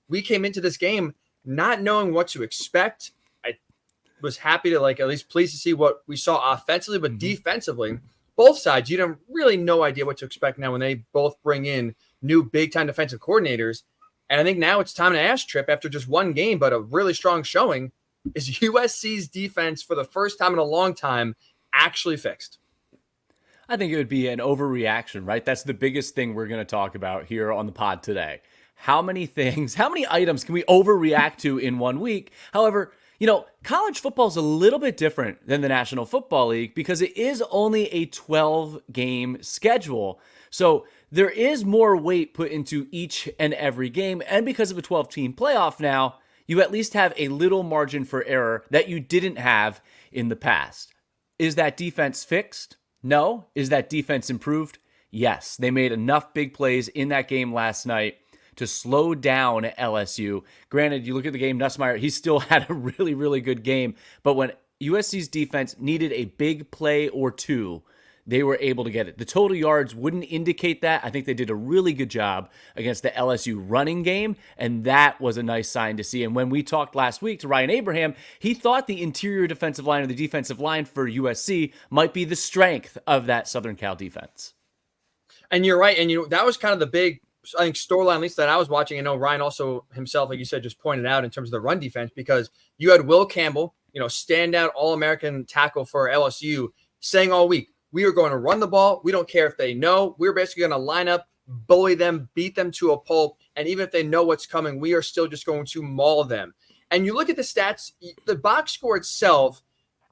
we came into this game not knowing what to expect. I was happy to at least pleased to see what we saw offensively, but defensively, both sides, you don't really no idea what to expect now when they both bring in new big time defensive coordinators. And I think now it's time to ask Trip, after just one game, but a really strong showing, is USC's defense for the first time in a long time actually fixed? I think it would be an overreaction, right? That's the biggest thing we're going to talk about here on the pod today. How many items can we overreact to in 1 week? However, college football is a little bit different than the National Football League because it is only a 12-game schedule. So there is more weight put into each and every game. And because of a 12-team playoff now, you at least have a little margin for error that you didn't have in the past. Is that defense fixed? No. Is that defense improved? Yes. They made enough big plays in that game last night to slow down LSU. Granted, you look at the game, Nussmeier, he still had a really, really good game. But when USC's defense needed a big play or two, they were able to get it. The total yards wouldn't indicate that. I think they did a really good job against the LSU running game, and that was a nice sign to see. And when we talked last week to Ryan Abraham, he thought the interior defensive line or the defensive line for USC might be the strength of that Southern Cal defense. And you're right. And, that was kind of the big, I think, storyline, at least that I was watching. I know Ryan also himself, like you said, just pointed out in terms of the run defense, because you had Will Campbell, standout All-American tackle for LSU, saying all week, we are going to run the ball. We don't care if they know. We're basically going to line up, bully them, beat them to a pulp. And even if they know what's coming, we are still just going to maul them. And you look at the stats, the box score itself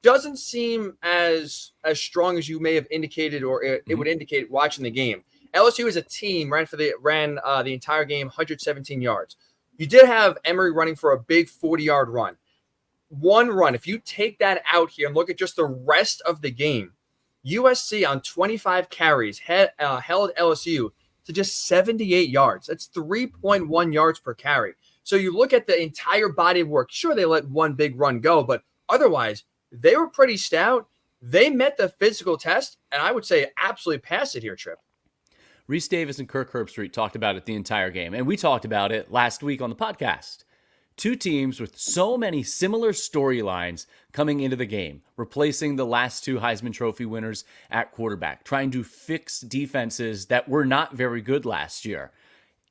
doesn't seem as strong as you may have indicated, or it would indicate watching the game. LSU as a team ran the entire game 117 yards. You did have Emory running for a big 40-yard run. One run, if you take that out here and look at just the rest of the game, USC on 25 carries held LSU to just 78 yards. That's 3.1 yards per carry. So you look at the entire body of work. Sure, they let one big run go, but otherwise, they were pretty stout. They met the physical test, and I would say absolutely passed it here, Trip. Reese Davis and Kirk Herbstreit talked about it the entire game, and we talked about it last week on the podcast. Two teams with so many similar storylines coming into the game, replacing the last two Heisman Trophy winners at quarterback, trying to fix defenses that were not very good last year.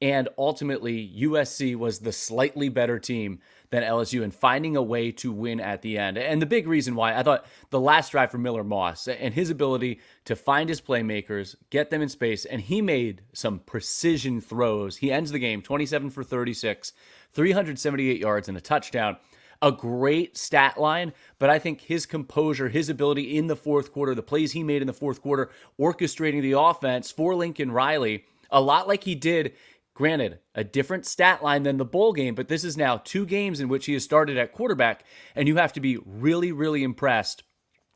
And ultimately, USC was the slightly better team than LSU in finding a way to win at the end. And the big reason why, I thought the last drive for Miller Moss and his ability to find his playmakers, get them in space, and he made some precision throws. He ends the game 27 for 36, 378 yards and a touchdown. A great stat line, but I think his composure, his ability in the fourth quarter, the plays he made in the fourth quarter, orchestrating the offense for Lincoln Riley, a lot like he did. Granted, a different stat line than the bowl game, but this is now 2 games in which he has started at quarterback, and you have to be really, really impressed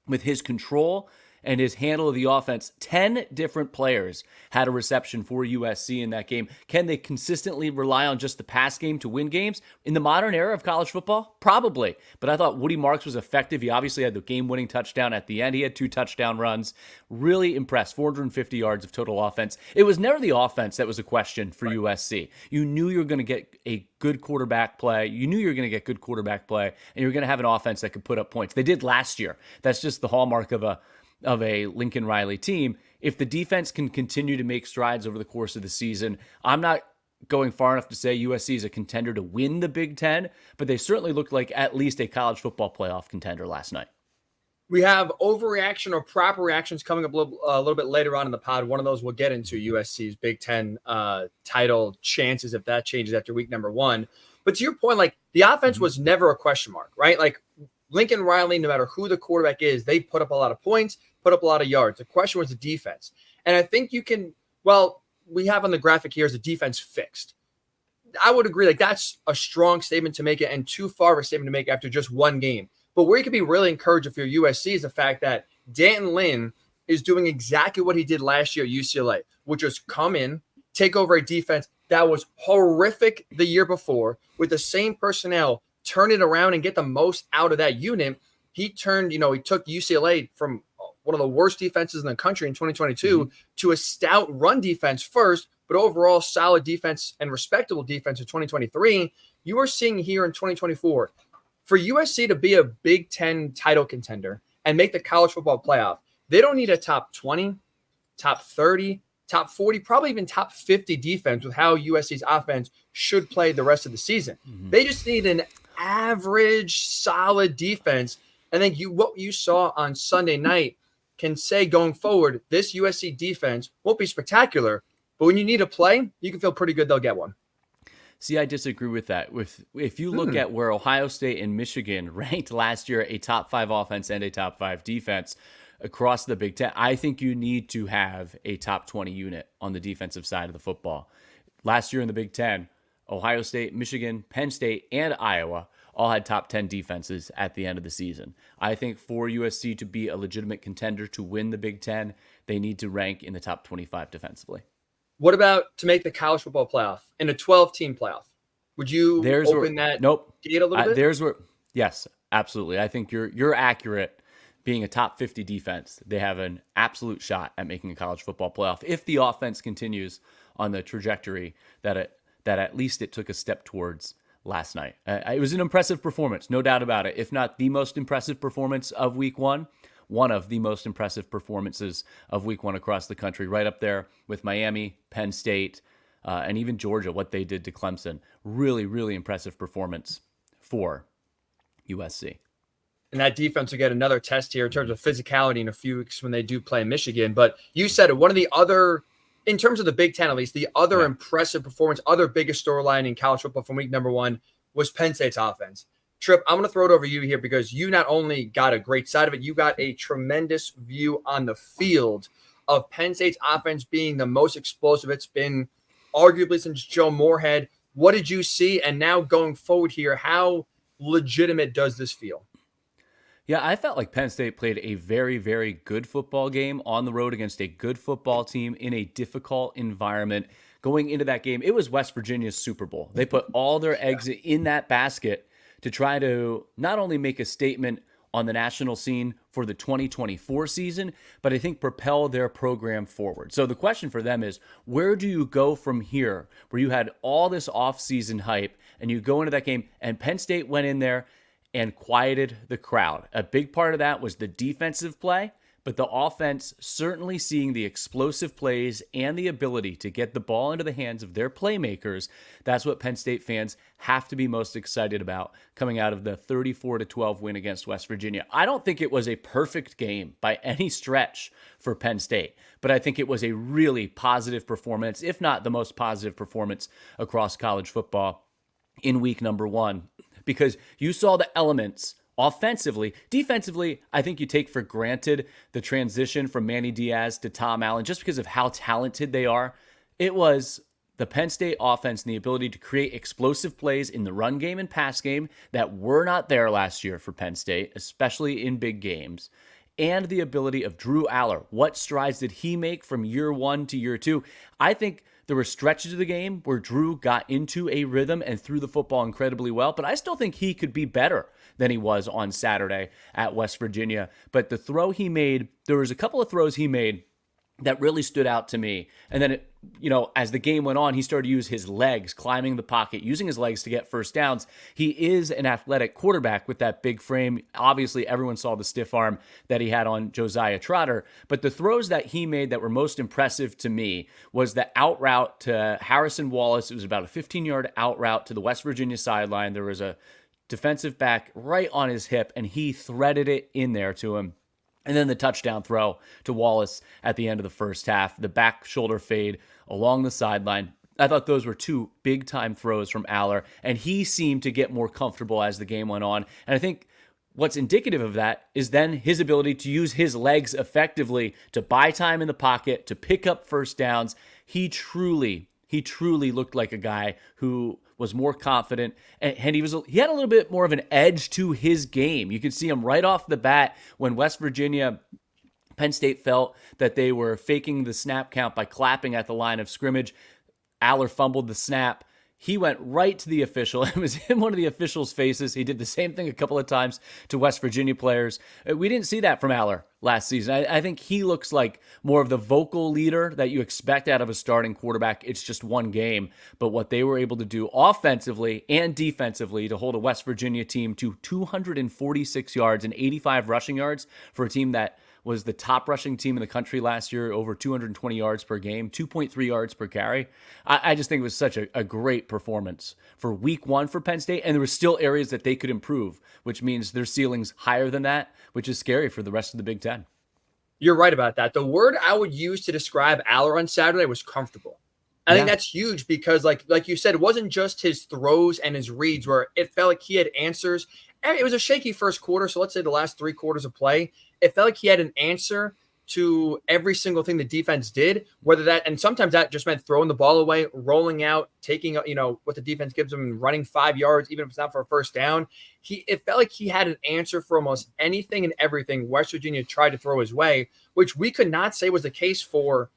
with his control and his handle of the offense. 10 different players had a reception for USC in that game. Can they consistently rely on just the pass game to win games? In the modern era of college football, probably. But I thought Woody Marks was effective. He obviously had the game-winning touchdown at the end. He had 2 touchdown runs. Really impressed. 450 yards of total offense. It was never the offense that was a question for USC. You knew you were going to get a good quarterback play. You knew you were going to get good quarterback play, and you were going to have an offense that could put up points. They did last year. That's just the hallmark of a Lincoln Riley team. If the defense can continue to make strides over the course of the season, I'm not going far enough to say USC is a contender to win the Big Ten, but they certainly looked like at least a college football playoff contender last night. We have overreaction or proper reactions coming up a little bit later on in the pod. One of those we'll get into USC's Big Ten title chances if that changes after week number 1. But to your point, the offense was never a question mark, right? Lincoln Riley, no matter who the quarterback is, they put up a lot of points, put up a lot of yards. The question was the defense. And I think we have on the graphic here is the defense fixed. I would agree that's a strong statement to make it and too far of a statement to make after just one game. But where you can be really encouraged if you're USC is the fact that Danton Lynn is doing exactly what he did last year at UCLA, which was come in, take over a defense that was horrific the year before with the same personnel, turn it around and get the most out of that unit. He took UCLA from one of the worst defenses in the country in 2022 to a stout run defense first but overall solid defense and respectable defense in 2023. You are seeing here in 2024 for USC to be a Big Ten title contender and make the college football playoff. They don't need a top 20, top 30, top 40, probably even top 50 defense with how USC's offense should play the rest of the season. They just need an average, solid defense. And then what you saw on Sunday night can say going forward, this USC defense won't be spectacular, but when you need a play, you can feel pretty good they'll get one. See, I disagree with that. If you look at where Ohio State and Michigan ranked last year, a top 5 offense and a top 5 defense across the Big Ten, I think you need to have a top 20 unit on the defensive side of the football. Last year in the Big Ten, Ohio State, Michigan, Penn State, and Iowa all had top 10 defenses at the end of the season. I think for USC to be a legitimate contender to win the Big Ten, they need to rank in the top 25 defensively. What about to make the college football playoff in a 12-team playoff? Would you open that gate a little bit? Yes, absolutely. I think you're accurate. Being a top 50 defense, they have an absolute shot at making a college football playoff if the offense continues on the trajectory that at least it took a step towards last night. It was an impressive performance, no doubt about it. If not the most impressive performance of week one of the most impressive performances of week one across the country, right up there with Miami, Penn State, and even Georgia, what they did to Clemson. Really, really impressive performance for USC. And that defense will get another test here in terms of physicality in a few weeks when they do play Michigan. But you said it, one of the other, in terms of the Big Ten at least, the other impressive performance, other biggest storyline in college football from week number 1 was Penn State's offense. Trip, I'm going to throw it over you here because you not only got a great side of it, you got a tremendous view on the field of Penn State's offense being the most explosive it's been arguably since Joe Moorhead. What did you see? And now going forward here, how legitimate does this feel? Yeah, I felt like Penn State played a very, very good football game on the road against a good football team in a difficult environment. Going into that game, it was West Virginia's Super Bowl. They put all their eggs in that basket to try to not only make a statement on the national scene for the 2024 season, but I think propel their program forward. So the question for them is, where do you go from here where you had all this offseason hype and you go into that game and Penn State went in there and quieted the crowd? A big part of that was the defensive play, but the offense certainly seeing the explosive plays and the ability to get the ball into the hands of their playmakers. That's what Penn State fans have to be most excited about coming out of the 34-12 win against West Virginia. I don't think it was a perfect game by any stretch for Penn State, but I think it was a really positive performance, if not the most positive performance across college football in week number 1, because you saw the elements offensively. Defensively, I think you take for granted the transition from Manny Diaz to Tom Allen just because of how talented they are. It was the Penn State offense and the ability to create explosive plays in the run game and pass game that were not there last year for Penn State, especially in big games, and the ability of Drew Aller. What strides did he make from year 1 to year 2? I think there were stretches of the game where Drew got into a rhythm and threw the football incredibly well, but I still think he could be better than he was on Saturday at West Virginia. But the throw he made, there was a couple of throws he made that really stood out to me. And then, as the game went on, he started to use his legs, climbing the pocket, using his legs to get first downs. He is an athletic quarterback with that big frame. Obviously, everyone saw the stiff arm that he had on Josiah Trotter. But the throws that he made that were most impressive to me was the out route to Harrison Wallace. It was about a 15-yard out route to the West Virginia sideline. There was a defensive back right on his hip, and he threaded it in there to him. And then the touchdown throw to Wallace at the end of the first half, the back shoulder fade along the sideline. I thought those were 2 big-time throws from Aller, and he seemed to get more comfortable as the game went on. And I think what's indicative of that is then his ability to use his legs effectively to buy time in the pocket, to pick up first downs. He truly looked like a guy who was more confident, and he had a little bit more of an edge to his game. You could see him right off the bat when West Virginia, Penn State felt that they were faking the snap count by clapping at the line of scrimmage. Aller fumbled the snap. He went right to the official. It was in one of the officials' faces. He did the same thing a couple of times to West Virginia players. We didn't see that from Aller last season. I think he looks like more of the vocal leader that you expect out of a starting quarterback. It's just one game. But what they were able to do offensively and defensively to hold a West Virginia team to 246 yards and 85 rushing yards for a team that was the top rushing team in the country last year, over 220 yards per game, 2.3 yards per carry. I just think it was such a great performance for week one for Penn State, and there were still areas that they could improve, which means their ceiling's higher than that, which is scary for the rest of the Big Ten. You're right about that. The word I would use to describe Aller on Saturday was comfortable. I think that's huge because, like you said, it wasn't just his throws and his reads where it felt like he had answers. And it was a shaky first quarter, so let's say the last 3 quarters of play, it felt like he had an answer to every single thing the defense did, whether that, and sometimes that just meant throwing the ball away, rolling out, taking, what the defense gives him and running 5 yards, even if it's not for a first down. It felt like he had an answer for almost anything and everything West Virginia tried to throw his way, which we could not say was the case for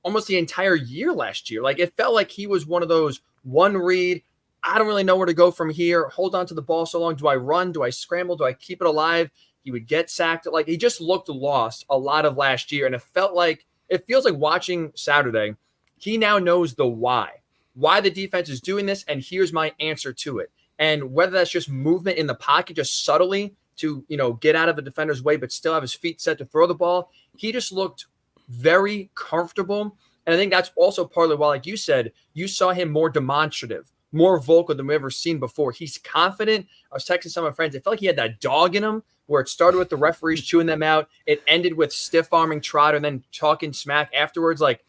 almost the entire year last year. Like, it felt like he was one of those one read, I don't really know where to go from here, hold on to the ball so long. Do I run? Do I scramble? Do I keep it alive? He would get sacked. Like, he just looked lost a lot of last year. And it feels like watching Saturday, he now knows the why the defense is doing this. And here's my answer to it. And whether that's just movement in the pocket, just subtly to, get out of the defender's way, but still have his feet set to throw the ball. He just looked very comfortable. And I think that's also partly why, like you said, you saw him more demonstrative, more vocal than we've ever seen before. He's confident. I was texting some of my friends. It felt like he had that dog in him where it started with the referees chewing them out. It ended with stiff arming Trotter and then talking smack afterwards. Like,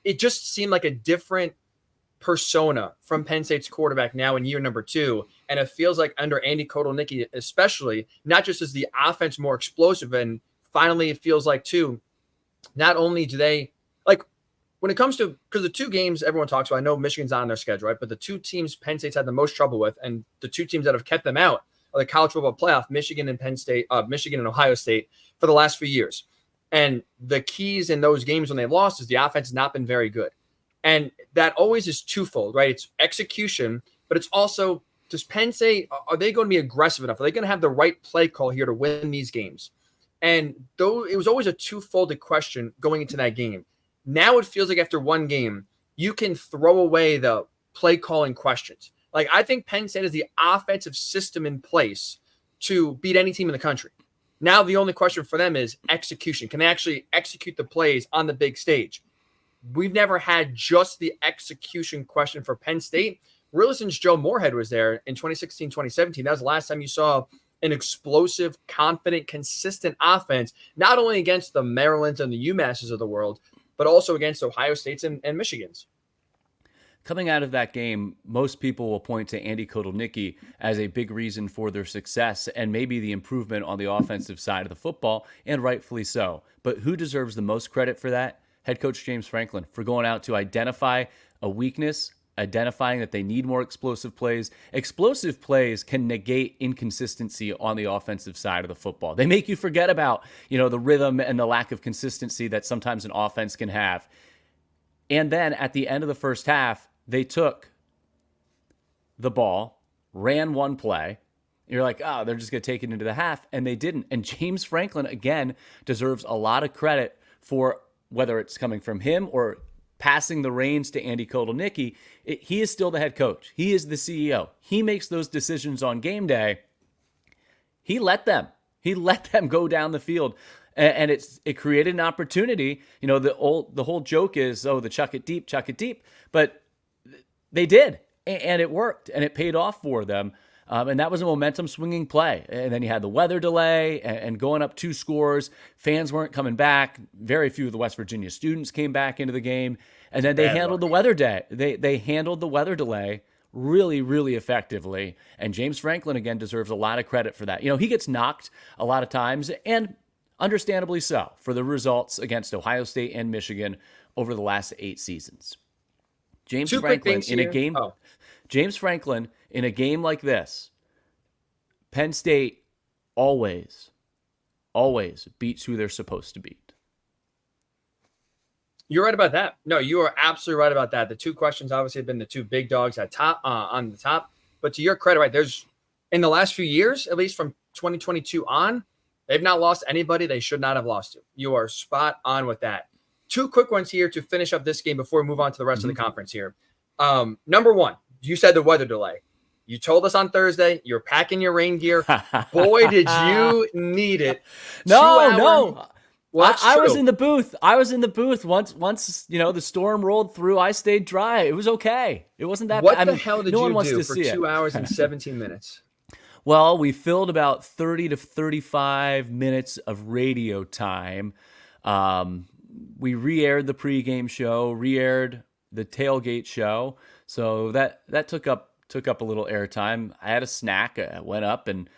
it just seemed like a different persona from Penn State's quarterback now in year number 2. And it feels like under Andy Kotelnicki, especially, not just as the offense more explosive, and finally it feels like too, not only do they, like, when it comes to, because the 2 games everyone talks about, I know Michigan's not on their schedule, right? But the 2 teams Penn State's had the most trouble with, and the 2 teams that have kept them out are the college football playoff, Michigan and Ohio State for the last few years. And the keys in those games when they lost is the offense has not been very good. And that always is twofold, right? It's execution, but it's also, does Penn State, are they going to be aggressive enough? Are they going to have the right play call here to win these games? And though it was always a two-folded question going into that game, now it feels like after one game, you can throw away the play calling questions. Like, I think Penn State has the offensive system in place to beat any team in the country. Now the only question for them is execution. Can they actually execute the plays on the big stage? We've never had just the execution question for Penn State, really, since Joe Moorhead was there in 2016, 2017. That was the last time you saw an explosive, confident, consistent offense, not only against the Marylands and the UMasses of the world, but also against Ohio States and Michigans. Coming out of that game, most people will point to Andy Kotelnicki as a big reason for their success and maybe the improvement on the offensive side of the football, and rightfully so. But who deserves the most credit for that? Head coach James Franklin, for going out to identify a weakness, identifying that they need more explosive plays. Explosive plays can negate inconsistency on the offensive side of the football. They make you forget about, the rhythm and the lack of consistency that sometimes an offense can have. And then at the end of the first half, they took the ball, ran one play. You're like, oh, they're just going to take it into the half. And they didn't. And James Franklin, again, deserves a lot of credit for whether it's coming from him or passing the reins to Andy Kotelnicki. He is still the head coach. He is the CEO. He makes those decisions on game day. He let them go down the field. And it created an opportunity. The whole joke is, the chuck it deep. But they did, and it worked, and it paid off for them. And that was a momentum swinging play. And then you had the weather delay and going up 2 scores. Fans weren't coming back. Very few of the West Virginia students came back into the game. And then they handled the weather day. They handled the weather delay really, really effectively. And James Franklin, again, deserves a lot of credit for that. He gets knocked a lot of times, and understandably so, for the results against Ohio State and Michigan over the last 8 seasons. James Franklin in a game like this, Penn State always beats who they're supposed to beat. You're right about that. No, you are absolutely right about that. The two questions obviously have been the two big dogs at top on the top. But to your credit, right, there's in the last few years, at least from 2022 on, they've not lost anybody they should not have lost to. You are spot on with that. Two quick ones here to finish up this game before we move on to the rest of the conference here. Number one, you said the weather delay. You told us on Thursday you're packing your rain gear. Boy, did you need it. No. Well, I was in the booth. Once the storm rolled through, I stayed dry. It was okay. It wasn't that what bad. the hell did you do for 2 hours and 17 minutes? Well, we filled about 30 to 35 minutes of radio time. We re-aired the pregame show, re-aired the tailgate show. So that took up a little airtime. I had a snack. I went up and,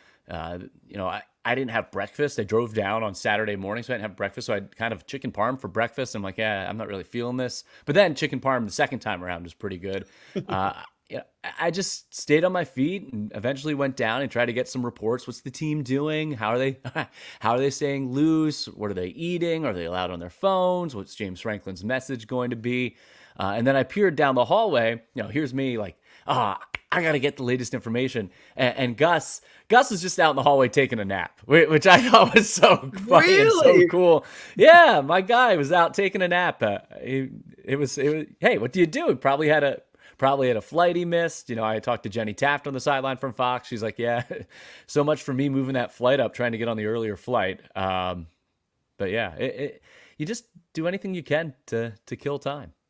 I didn't have breakfast. I drove down on Saturday morning, so I didn't have breakfast. So I had kind of chicken parm for breakfast. I'm like, yeah, I'm not really feeling this. But then chicken parm the second time around was pretty good. I just stayed on my feet and eventually went down and tried to get some reports. What's the team doing? How are they staying loose? What are they eating? Are they allowed on their phones? What's James Franklin's message going to be? And then I peered down the hallway. Here's me like, I got to get the latest information. And Gus was just out in the hallway taking a nap, which I thought was so funny and so cool. Yeah, my guy was out taking a nap. It was, hey, what do you do? He probably had a flight he missed. I talked to Jenny Taft on the sideline from Fox. She's like, yeah, so much for me moving that flight up, trying to get on the earlier flight. But yeah, you just do anything you can to kill time.